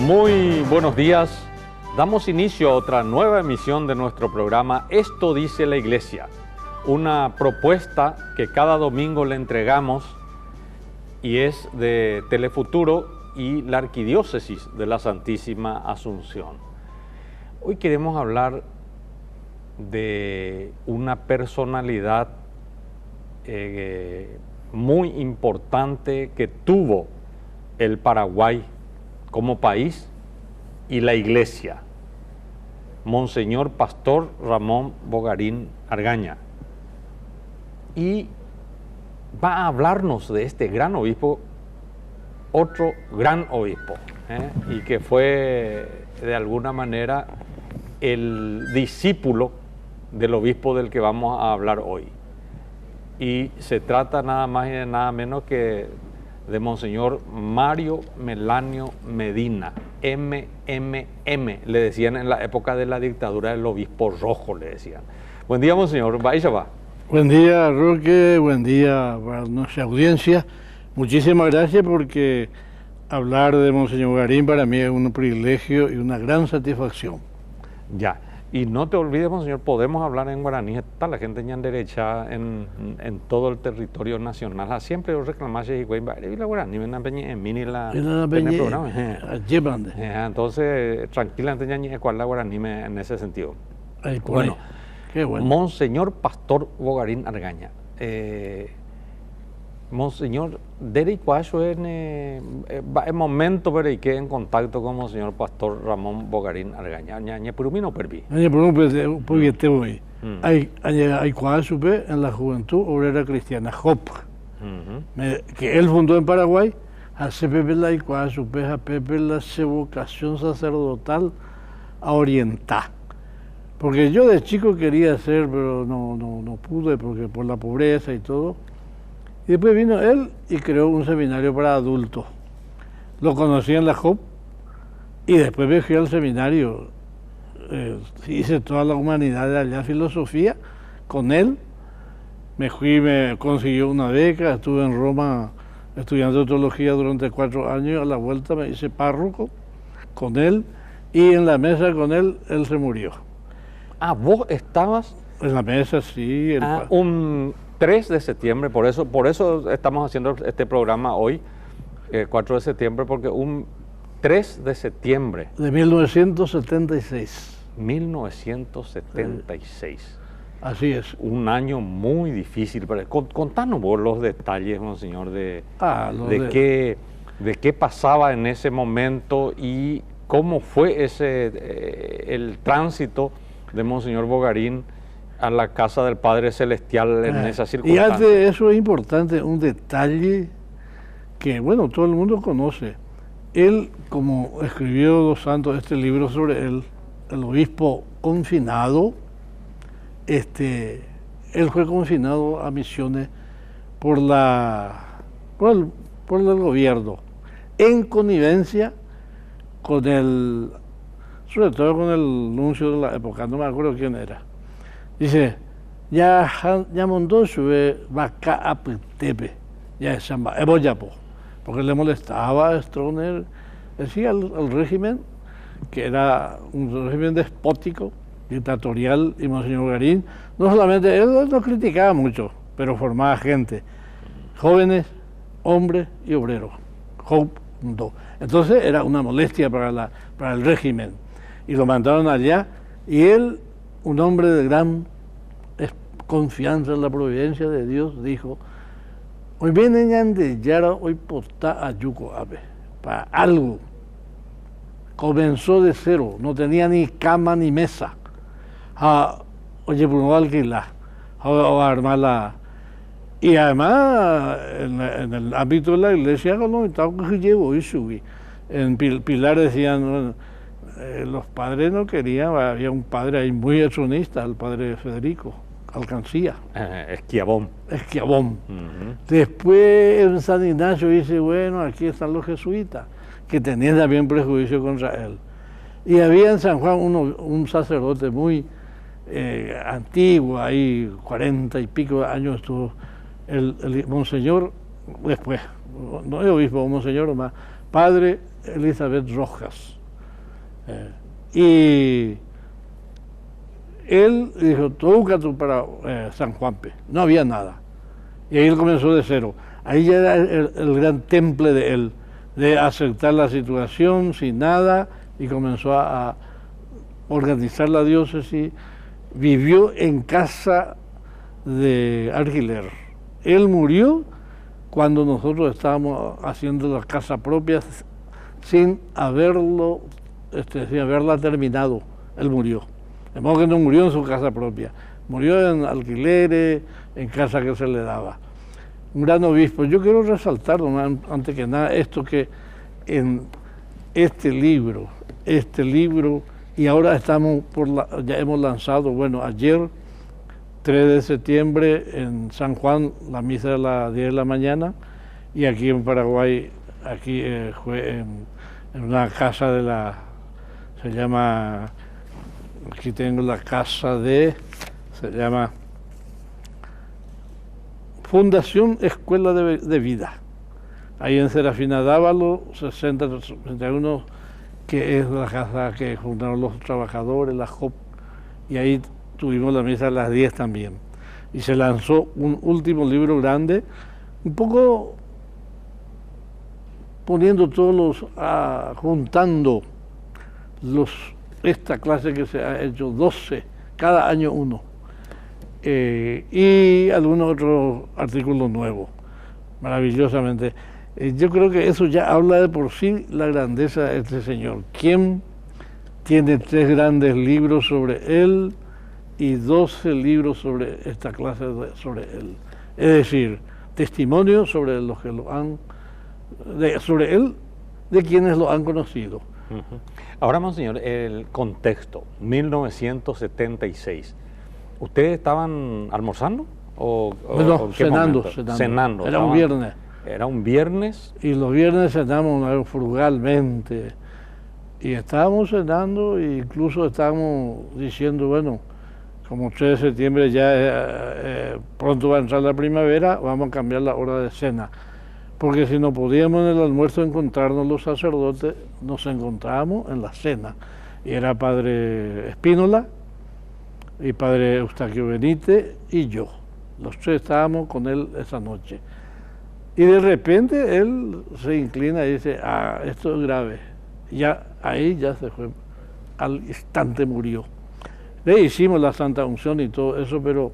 Muy buenos días. Damos inicio a otra nueva emisión de nuestro programa Esto dice la Iglesia, una propuesta que cada domingo le entregamos y es de Telefuturo y la Arquidiócesis de la Santísima Asunción. Hoy queremos hablar de una personalidad muy importante que tuvo el Paraguay como país y la Iglesia, Monseñor Pastor Ramón Bogarín Argaña. Y va a hablarnos de este gran obispo, otro gran obispo, y que fue de alguna manera el discípulo del obispo del que vamos a hablar hoy. Y se trata nada más y nada menos que de Monseñor Mario Melanio Medina, MMM, le decían en la época de la dictadura del obispo rojo, le decían. Buen día, Monseñor. Vaya va. Buen día, Roque. Buen día para nuestra audiencia. Muchísimas gracias porque hablar de Monseñor Bogarín para mí es un privilegio y una gran satisfacción. Ya. Y no te olvides, Monseñor, podemos hablar en guaraní. Está la gente en derecha en todo el territorio nacional. Siempre yo reclamase y la guaraní en mini la programa. Entonces, tranquilamente cuál la guaraní en ese sentido. Bueno, qué bueno. Monseñor Pastor Bogarín Argaña. Monseñor, desde cuándo en momento pero que en contacto con Monseñor Pastor Ramón Bogarín Argaña, ñañe purumino pervi. Ñañe purumino porque te voy. Hay cuando supe en la Juventud Obrera Cristiana, JOP, que él fundó en Paraguay, hace Pepe la y cuando supe a Pepe la vocación sacerdotal a orientar. Porque yo de chico quería ser, pero no pude porque por la pobreza y todo. Y después vino él y creó un seminario para adultos. Lo conocí en la JOP y después me fui al seminario. Hice toda la humanidad de allá, filosofía, con él. Me consiguió una beca, estuve en Roma estudiando teología durante 4 años y a la vuelta me hice párroco con él y en la mesa con él se murió. Ah, ¿vos estabas? En la mesa, sí. Un 3 de septiembre, por eso estamos haciendo este programa hoy, 4 de septiembre, porque un 3 de septiembre. De 1976. 1976. Así es. Un año muy difícil. Contanos vos los detalles, Monseñor, de qué pasaba en ese momento y cómo fue el tránsito de Monseñor Bogarín a la casa del Padre Celestial en esa circunstancia. Y antes eso es importante, un detalle que, bueno, todo el mundo conoce. Él, como escribió Dos Santos este libro sobre él, el obispo confinado, él fue confinado a Misiones por el gobierno, en connivencia con sobre todo con el nuncio de la época, no me acuerdo quién era. Dice, ya montó sube vaca a Petepe, ya es samba, porque le molestaba a Stroessner, decía al régimen, que era un régimen despótico, dictatorial, y Monseñor Bogarín, no solamente, él no criticaba mucho, pero formaba gente, jóvenes, hombres y obreros, entonces era una molestia para el régimen, y lo mandaron allá, y él, un hombre de gran confianza en la providencia de Dios, dijo, hoy vienen de Yara, hoy porta a Yuko Abe, para algo. Comenzó de cero, no tenía ni cama ni mesa. Oye, pues no alquilar, a armarla. Y además, en el ámbito de la iglesia, en Pilar decían, los padres no querían, había un padre ahí muy heronista, el padre Federico Alcancía. Esquiabón. Después en San Ignacio dice, bueno, aquí están los jesuitas, que tenían también prejuicio contra él. Y había en San Juan un sacerdote muy antiguo, ahí 40 y pico de años estuvo, el monseñor, después, no el obispo, monseñor más, padre Elizabeth Rojas, Y él dijo, tú para San Juanpe. No había nada. Y ahí él comenzó de cero. Ahí ya era el gran temple de él, de aceptar la situación sin nada, y comenzó a organizar la diócesis. Vivió en casa de alquiler. Él murió cuando nosotros estábamos haciendo la casa propia sin haberla terminado. Él murió. De modo que no murió en su casa propia, murió en alquileres, en casa que se le daba. Un gran obispo. Yo quiero resaltar, antes que nada, esto que en este libro, y ahora ya hemos lanzado, bueno, ayer, 3 de septiembre, en San Juan, la misa de las 10 de la mañana, y aquí en Paraguay, aquí fue en una casa se llama, aquí tengo la casa se llama Fundación Escuela de Vida, ahí en Serafina Dávalo, 6061, que es la casa que fundaron los trabajadores, la JOP, y ahí tuvimos la misa a las 10 también. Y se lanzó un último libro grande, un poco poniendo juntando esta clase que se ha hecho 12, cada año uno, y algunos otros artículos nuevos, maravillosamente. Yo creo que eso ya habla de por sí la grandeza de este señor, quien tiene 3 grandes libros sobre él y 12 libros sobre esta clase sobre él. Es decir, testimonios sobre los que sobre él, de quienes lo han conocido. Ahora, monseñor, el contexto, 1976. ¿Ustedes estaban almorzando? No, cenando. Era un viernes. Era un viernes. Y los viernes cenamos frugalmente. Y estábamos cenando e incluso estábamos diciendo, bueno, como 3 de septiembre ya pronto va a entrar la primavera, vamos a cambiar la hora de cena. Porque si no podíamos en el almuerzo encontrarnos los sacerdotes, nos encontrábamos en la cena. Y era padre Espínola, y padre Eustaquio Benítez y yo. Los 3 estábamos con él esa noche. Y de repente él se inclina y dice, esto es grave. Ahí ya se fue, al instante murió. Le hicimos la Santa Unción y todo eso, pero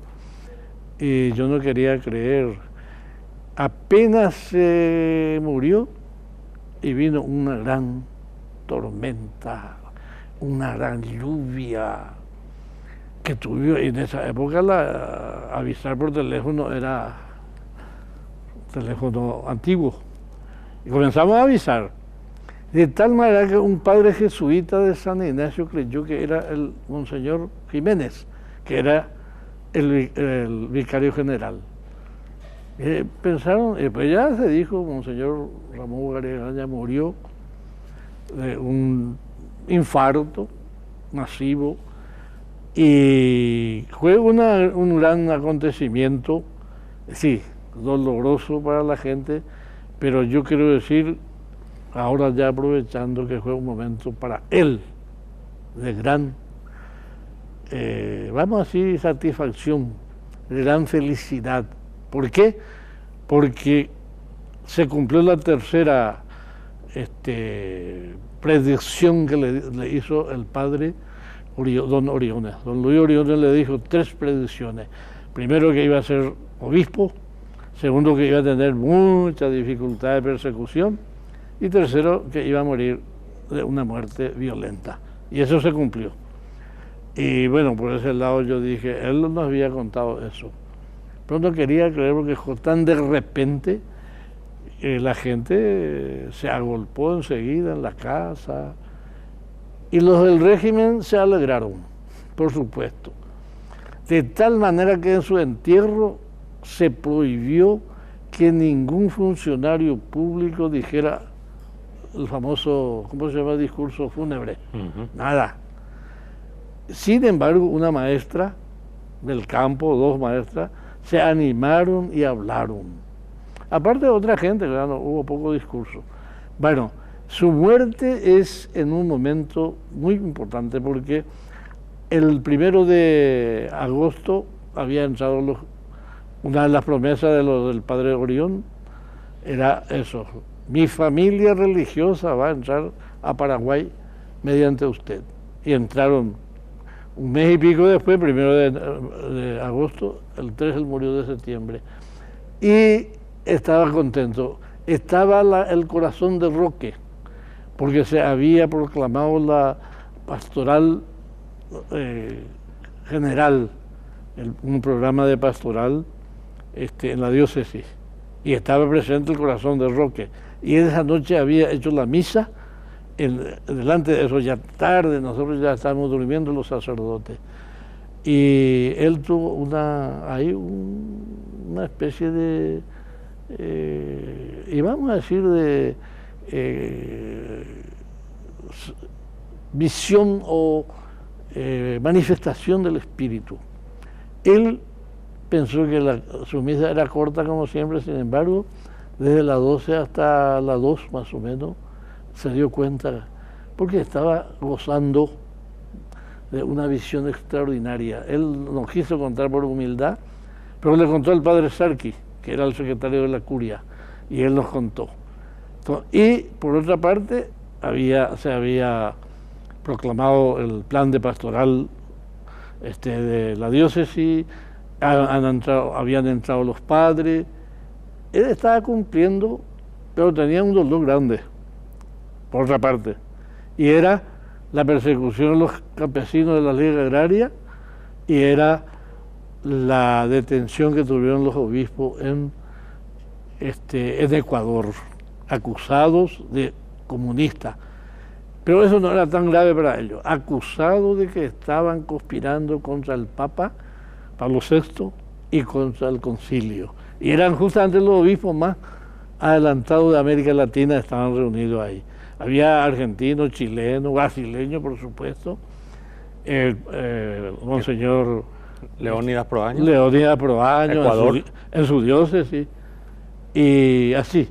yo no quería creer. Apenas se murió y vino una gran tormenta, una gran lluvia que tuvimos. En esa época avisar por teléfono era teléfono antiguo. Y comenzamos a avisar. De tal manera que un padre jesuita de San Ignacio creyó que era el monseñor Jiménez, que era el vicario general. Pensaron, pues ya se dijo, monseñor Ramón Bogaregaña murió de un infarto masivo, y fue un gran acontecimiento, sí, doloroso para la gente, pero yo quiero decir, ahora ya aprovechando que fue un momento para él de gran, vamos a decir, satisfacción, de gran felicidad. ¿Por qué? Porque se cumplió la tercera predicción que le hizo el padre don Oriones. Don Luis Oriones le dijo 3 predicciones. Primero, que iba a ser obispo. Segundo, que iba a tener mucha dificultad de persecución. Y tercero, que iba a morir de una muerte violenta. Y eso se cumplió. Y bueno, por ese lado yo dije, él no nos había contado eso. Pero no quería creer porque tan de repente la gente se agolpó enseguida en la casa. Y los del régimen se alegraron, por supuesto. De tal manera que en su entierro se prohibió que ningún funcionario público dijera el famoso, ¿cómo se llama?, discurso fúnebre. Nada. Sin embargo, una maestra del campo, 2 maestras, se animaron y hablaron. Aparte de otra gente, claro, hubo poco discurso. Bueno, Su muerte es en un momento muy importante porque el 1 de agosto había entrado una de las promesas del padre Orión, era eso: mi familia religiosa va a entrar a Paraguay mediante usted. Y entraron un mes y pico después, 1 de agosto, el 3 él murió de septiembre. Y estaba contento. Estaba el corazón de Roque, porque se había proclamado la pastoral general, un programa de pastoral en la diócesis, y estaba presente el corazón de Roque, y esa noche había hecho la misa, delante de eso ya tarde, nosotros ya estábamos durmiendo los sacerdotes, y él tuvo una especie de, y vamos a decir de visión o manifestación del Espíritu. Él pensó que su misa era corta como siempre, sin embargo, desde las 12 hasta las 2 más o menos, se dio cuenta, porque estaba gozando de una visión extraordinaria. Él no quiso contar por humildad, pero le contó al padre Sarki, que era el secretario de la curia, y él nos contó. Y por otra parte, se había proclamado el plan de pastoral de la diócesis, habían entrado los padres. Él estaba cumpliendo, pero tenía un dolor grande, por otra parte, y era la persecución de los campesinos de la Liga Agraria, y era la detención que tuvieron los obispos en Ecuador, acusados de comunistas. Pero eso no era tan grave para ellos, acusados de que estaban conspirando contra el Papa Pablo VI y contra el concilio. Y eran justamente los obispos más adelantados de América Latina, estaban reunidos ahí. Había argentinos, chilenos, brasileños, por supuesto, Monseñor Leónidas Proaño. Leónidas Proaño, Ecuador. En su diócesis. Y así,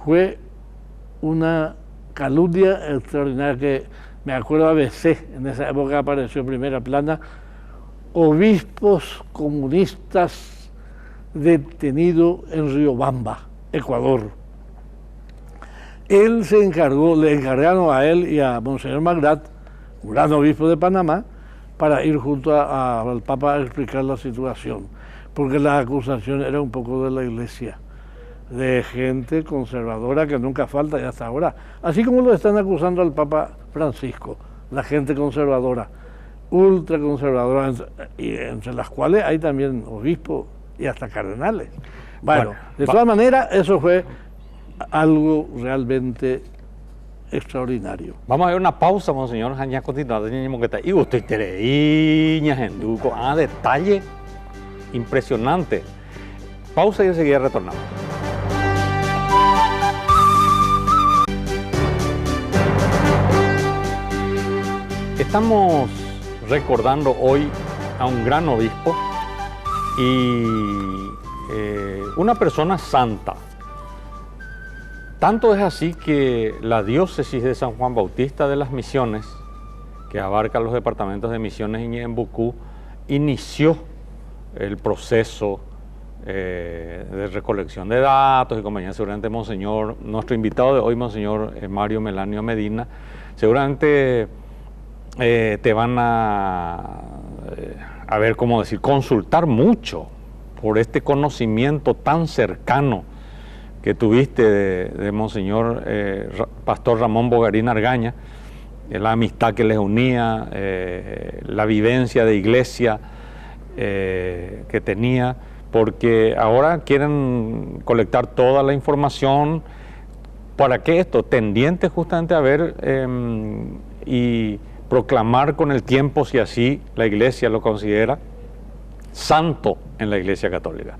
fue una calumnia extraordinaria que me acuerdo ABC, en esa época apareció en primera plana, obispos comunistas detenidos en Riobamba, Ecuador. Él le encargaron a él y a Monseñor Magrat, un gran obispo de Panamá, para ir junto al Papa a explicar la situación, porque la acusación era un poco de la Iglesia, de gente conservadora que nunca falta y hasta ahora, así como lo están acusando al Papa Francisco, la gente conservadora, ultraconservadora, y entre las cuales hay también obispos y hasta cardenales. Bueno, de todas maneras, eso fue algo realmente extraordinario. Vamos a ver una pausa, Monseñor. Y usted detalle impresionante. Pausa y enseguida retornamos. Estamos recordando hoy a un gran obispo y una persona santa. Tanto es así que la diócesis de San Juan Bautista de las Misiones, que abarca los departamentos de Misiones y Ñembucú, inició el proceso de recolección de datos y compañía. Seguramente Monseñor, nuestro invitado de hoy, Monseñor Mario Melanio Medina, seguramente te van a ver, cómo decir, consultar mucho por este conocimiento tan cercano que tuviste de Monseñor Pastor Ramón Bogarín Argaña, la amistad que les unía, la vivencia de iglesia que tenía, porque ahora quieren colectar toda la información. ¿Para qué esto? Tendiente justamente a ver y proclamar con el tiempo, si así la iglesia lo considera, santo en la Iglesia Católica.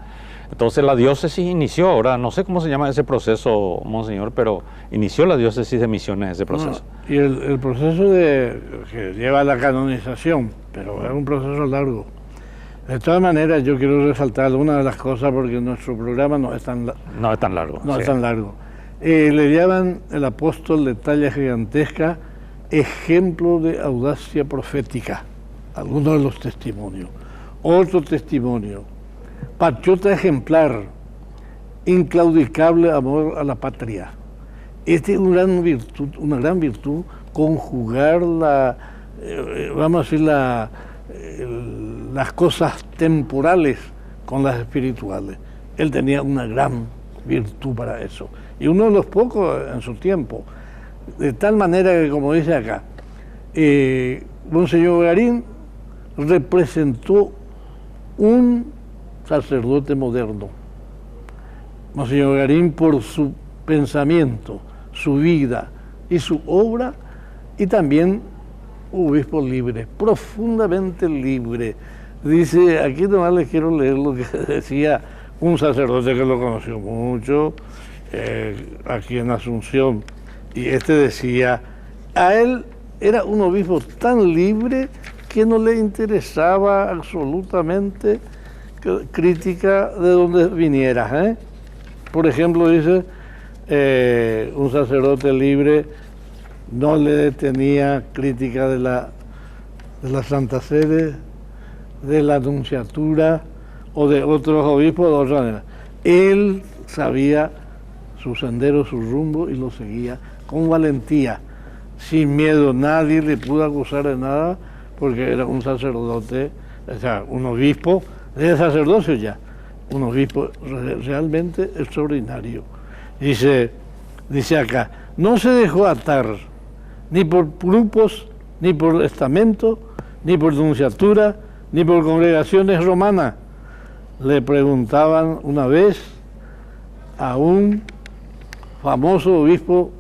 Entonces la diócesis inició, ahora no sé cómo se llama ese proceso, Monseñor, pero inició la diócesis de Misiones ese proceso. Y el proceso que lleva a la canonización, pero es un proceso largo. De todas maneras, yo quiero resaltar una de las cosas, porque nuestro programa no es tan largo. No es tan largo. No sí. es tan largo. Le llaman el apóstol de talla gigantesca, ejemplo de audacia profética, algunos de los testimonios. Otro testimonio, patriota ejemplar, inclaudicable amor a la patria. Esta es una gran virtud, conjugar vamos a decir, las cosas temporales con las espirituales. Él tenía una gran virtud para eso. Y uno de los pocos en su tiempo. De tal manera que, como dice acá, Monseñor Garín representó un sacerdote moderno. Monseñor Garín, por su pensamiento, su vida y su obra, y también obispo libre, profundamente libre. Dice, aquí nomás les quiero leer lo que decía un sacerdote que lo conoció mucho, aquí en Asunción, y este decía, a él era un obispo tan libre que no le interesaba absolutamente crítica de donde viniera. Por ejemplo, dice, un sacerdote libre no le tenía crítica de la Santa Sede, de la Nunciatura o de otros obispos de otra manera. Él sabía su sendero, su rumbo y lo seguía con valentía, sin miedo. Nadie le pudo acusar de nada porque era un sacerdote, o sea, un obispo de sacerdocio ya, un obispo realmente extraordinario. Dice acá, no se dejó atar ni por grupos, ni por estamento, ni por nunciatura, ni por congregaciones romanas. Le preguntaban una vez a un famoso obispo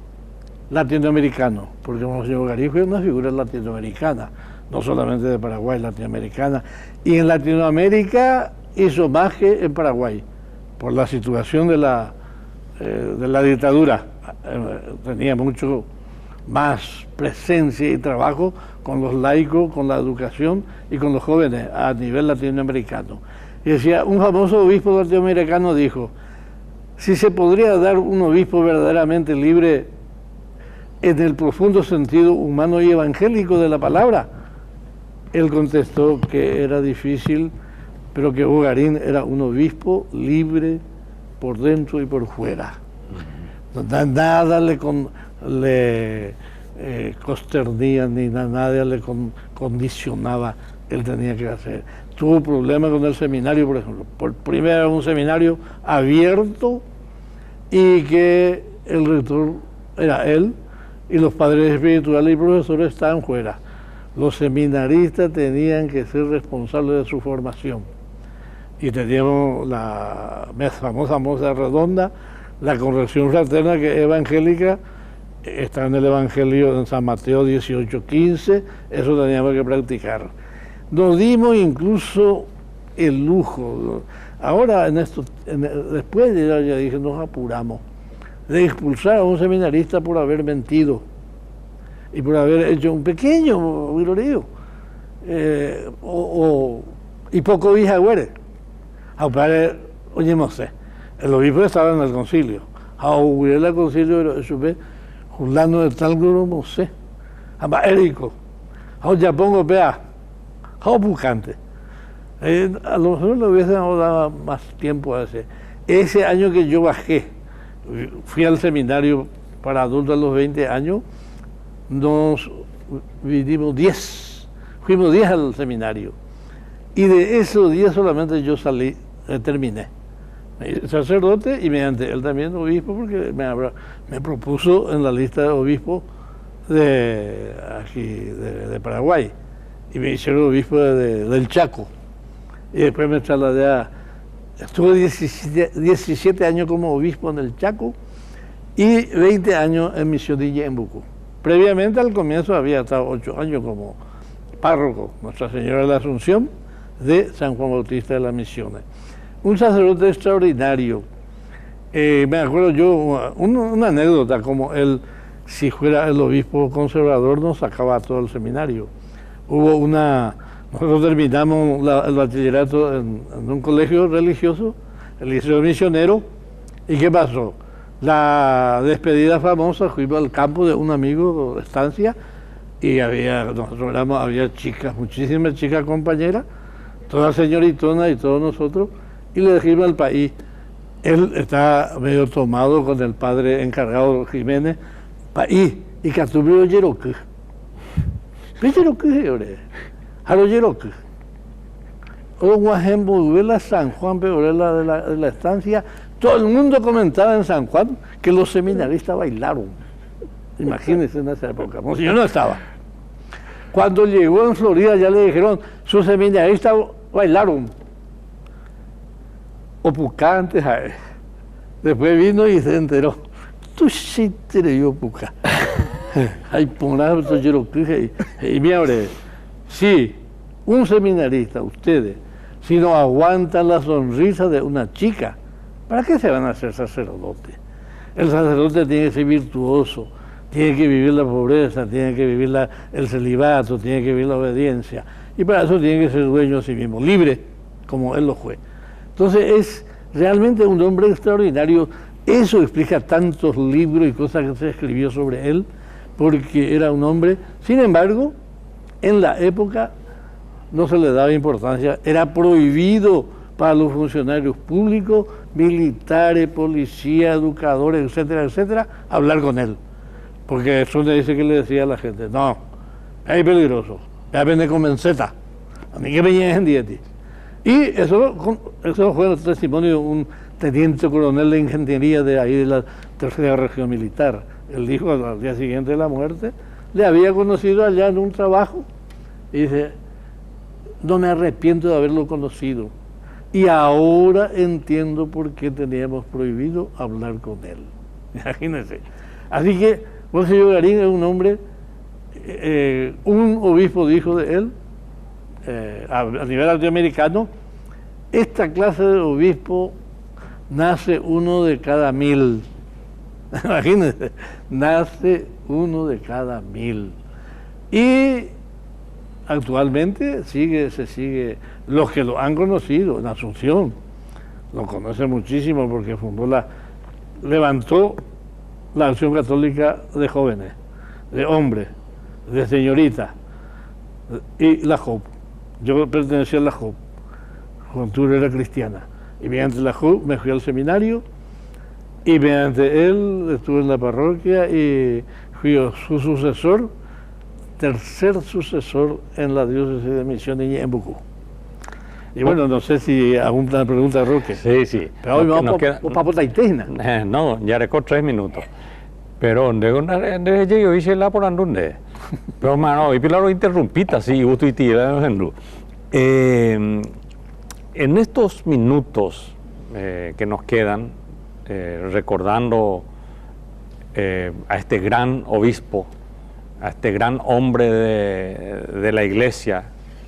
latinoamericano, porque Monseñor Garín fue una figura latinoamericana, no solamente de Paraguay, latinoamericana, y en Latinoamérica hizo más que en Paraguay, por la situación de la dictadura. Tenía mucho más presencia y trabajo con los laicos, con la educación y con los jóvenes a nivel latinoamericano. Y decía, un famoso obispo latinoamericano dijo, si se podría dar un obispo verdaderamente libre en el profundo sentido humano y evangélico de la palabra, él contestó que era difícil, pero que Garín era un obispo libre por dentro y por fuera. Nada le consternía ni nada le condicionaba, él tenía que hacer. Tuvo problemas con el seminario, por ejemplo. Por primera vez un seminario abierto y que el rector era él y los padres espirituales y profesores estaban fuera. Los seminaristas tenían que ser responsables de su formación. Y teníamos la famosa mesa redonda, la corrección fraterna, que es evangélica, está en el Evangelio en San Mateo 18:15, eso teníamos que practicar. Nos dimos incluso el lujo, ahora después ya dije, nos apuramos, de expulsar a un seminarista por haber mentido y por haber hecho un pequeño virorío, y poco hija güere. Oye, no sé, el obispo estaba en el concilio, hubiera el concilio, Julano de tal grupo, no sé, Érico, ya pongo pea, buscante. A lo mejor le hubiésemos dado más tiempo a ese año que yo bajé, fui al seminario para adultos a los 20 años, nos vinimos 10, fuimos 10 al seminario, y de esos 10 solamente yo salí, terminé. Sacerdote y mediante él también obispo, porque me propuso en la lista de obispos de aquí, de Paraguay, y me hicieron obispo del Chaco, y después me trasladé estuve 17 años como obispo en el Chaco y 20 años en Misionilla en Bucú. Previamente al comienzo había estado 8 años como párroco, Nuestra Señora de la Asunción de San Juan Bautista de las Misiones. Un sacerdote extraordinario. Me acuerdo yo, una anécdota, como él, si fuera el obispo conservador, nos sacaba todo el seminario. Nosotros terminamos el bachillerato en un colegio religioso, el liceo misionero, ¿y qué pasó? La despedida famosa, fuimos al campo de un amigo de estancia y había chicas, muchísimas chicas compañeras, todas señoritonas y todos nosotros, y le dijimos al país. Él está medio tomado con el padre encargado Jiménez, país, y que tuvo Yeroque. ¿Qué Yeroque, ore? A los Yeroque. O Guajembo, la San Juan, peor de la estancia. Todo el mundo comentaba en San Juan que los seminaristas bailaron. Imagínense en esa época. Yo no estaba. Cuando llegó en Florida ya le dijeron, sus seminaristas bailaron. Opucá antes a él. Después vino y se enteró. Tú sí te yo Opucá. Hay poner y mira, si un seminarista, ustedes, si no aguantan la sonrisa de una chica, ¿para qué se van a hacer sacerdotes? El sacerdote tiene que ser virtuoso, tiene que vivir la pobreza, tiene que vivir el celibato, tiene que vivir la obediencia, y para eso tiene que ser dueño de sí mismo, libre, como él lo fue. Entonces es realmente un hombre extraordinario. Eso explica tantos libros y cosas que se escribió sobre él, porque era un hombre. Sin embargo, en la época no se le daba importancia, era prohibido para los funcionarios públicos, militares, policías, educadores, etcétera, etcétera, hablar con él. Porque eso le dice que le decía a la gente, no, es peligroso, ya viene con menceta, a mí que me lleguen en dieti. Y eso fue el testimonio de un teniente coronel de ingeniería de ahí de la tercera región militar. Él dijo al día siguiente de la muerte, le había conocido allá en un trabajo, y dice, no me arrepiento de haberlo conocido. Y ahora entiendo por qué teníamos prohibido hablar con él. Imagínense. Así que, Monseñor Garín es un hombre, un obispo dijo de él, a nivel latinoamericano, esta clase de obispo nace uno de cada 1000. Imagínense, nace uno de cada 1000. Y actualmente se sigue, los que lo han conocido en Asunción, lo conocen muchísimo porque levantó la Acción Católica de jóvenes, de hombres, de señoritas, y la JOP. Yo pertenecía a la JOP, Juventud era cristiana, y mediante la JOP me fui al seminario, y mediante él estuve en la parroquia y fui su sucesor, tercer sucesor en la diócesis de Misión en Bucú. Y bueno, no sé si alguna pregunta, Roque. Sí. Pero hoy vamos para Potaitena. No, ya recó 3 minutos. Pero yo hice la por andunde. Pero mano, y pilaro interrumpita, sí, gusto y tira en estos minutos que nos quedan, recordando a este gran obispo, a este gran hombre de la iglesia,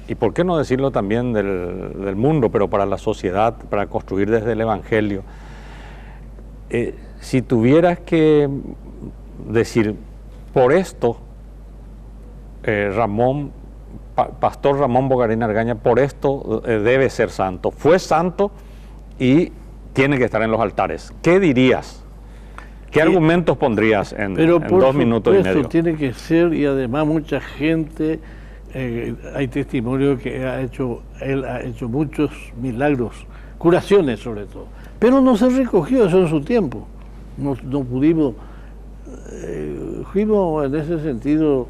y por qué no decirlo también del mundo, pero para la sociedad, para construir desde el Evangelio. Si tuvieras que decir, por esto, Pastor Ramón Bogarín Argaña, por esto debe ser santo, fue santo y tiene que estar en los altares, ¿qué dirías? ¿Qué argumentos pondrías en 2 minutos y medio? Tiene que ser, y además mucha gente, hay testimonio que él ha hecho muchos milagros, curaciones sobre todo, pero no se recogió eso en su tiempo, no pudimos, fuimos en ese sentido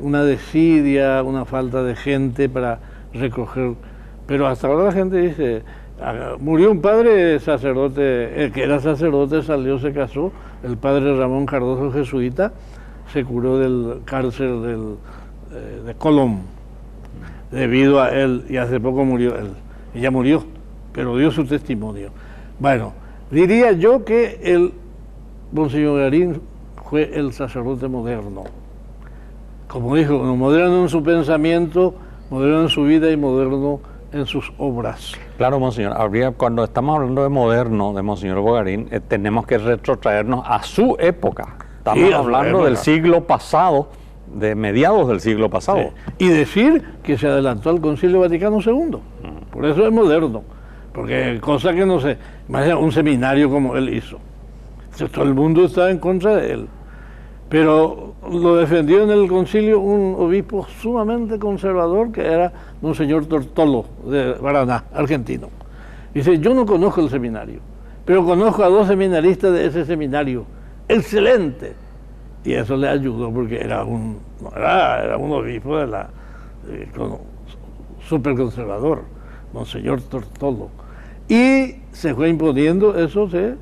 una desidia, una falta de gente para recoger, pero hasta ahora la gente dice, murió un padre sacerdote, el que era sacerdote salió, se casó, el padre Ramón Cardoso jesuita, se curó del cáncer de colon debido a él, y hace poco murió él, ella murió, pero dio su testimonio. Bueno, diría yo que el Monseñor Garín fue el sacerdote moderno, como dijo, moderno en su pensamiento, moderno en su vida y moderno en sus obras. Claro, Monseñor, cuando estamos hablando de moderno, de Monseñor Bogarín, tenemos que retrotraernos a su época. Estamos hablando del siglo pasado, de mediados del siglo pasado. Sí. Y decir que se adelantó al Concilio Vaticano II, por eso es moderno, porque cosa que no sé, imagina un seminario como él hizo, Entonces, todo el mundo estaba en contra de él. Pero lo defendió en el concilio un obispo sumamente conservador que era Monseñor Tortolo de Paraná, argentino. Dice, yo no conozco el seminario, pero conozco a 2 seminaristas de ese seminario. ¡Excelente! Y eso le ayudó porque era un obispo súper conservador, Monseñor Tortolo. Y se fue imponiendo eso, ¿sí?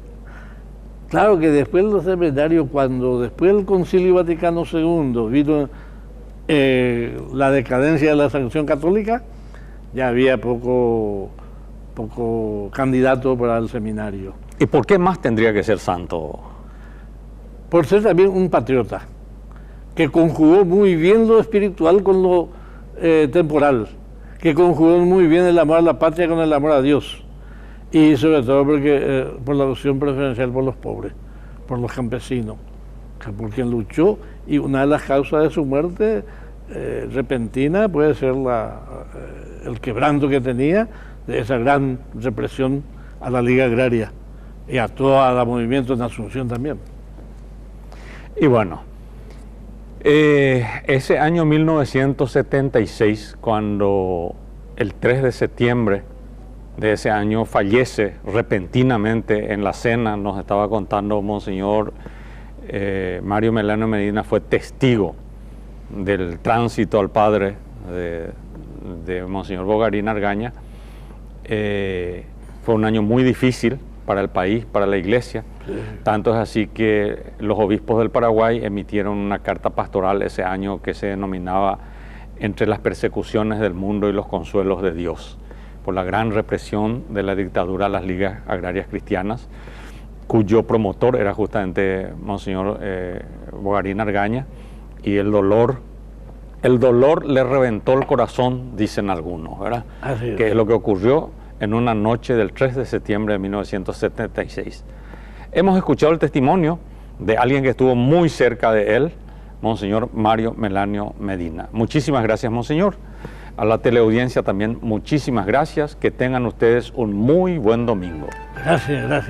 Claro que después de los seminarios, cuando después del Concilio Vaticano II vino la decadencia de la Sanción Católica, ya había poco candidato para el seminario. ¿Y por qué más tendría que ser santo? Por ser también un patriota, que conjugó muy bien lo espiritual con lo temporal, que conjugó muy bien el amor a la patria con el amor a Dios. Y sobre todo por la opción preferencial por los pobres, por los campesinos, por quien luchó, y una de las causas de su muerte repentina puede ser el quebranto que tenía de esa gran represión a la Liga Agraria y a todo el movimiento en Asunción también. Y bueno, ese año 1976, cuando el 3 de septiembre de ese año fallece repentinamente en la cena, nos estaba contando Monseñor Mario Melanio Medina, fue testigo del tránsito al padre de Monseñor Bogarín Argaña. Fue un año muy difícil para el país, para la iglesia, tanto es así que los obispos del Paraguay emitieron una carta pastoral ese año que se denominaba Entre las persecuciones del mundo y los consuelos de Dios, por la gran represión de la dictadura a las ligas agrarias cristianas, cuyo promotor era justamente Monseñor Bogarín Argaña, y el dolor le reventó el corazón, dicen algunos, ¿verdad? Así es. Que es lo que ocurrió en una noche del 3 de septiembre de 1976. Hemos escuchado el testimonio de alguien que estuvo muy cerca de él, Monseñor Mario Melanio Medina. Muchísimas gracias, Monseñor. A la teleaudiencia también muchísimas gracias. Que tengan ustedes un muy buen domingo. Gracias.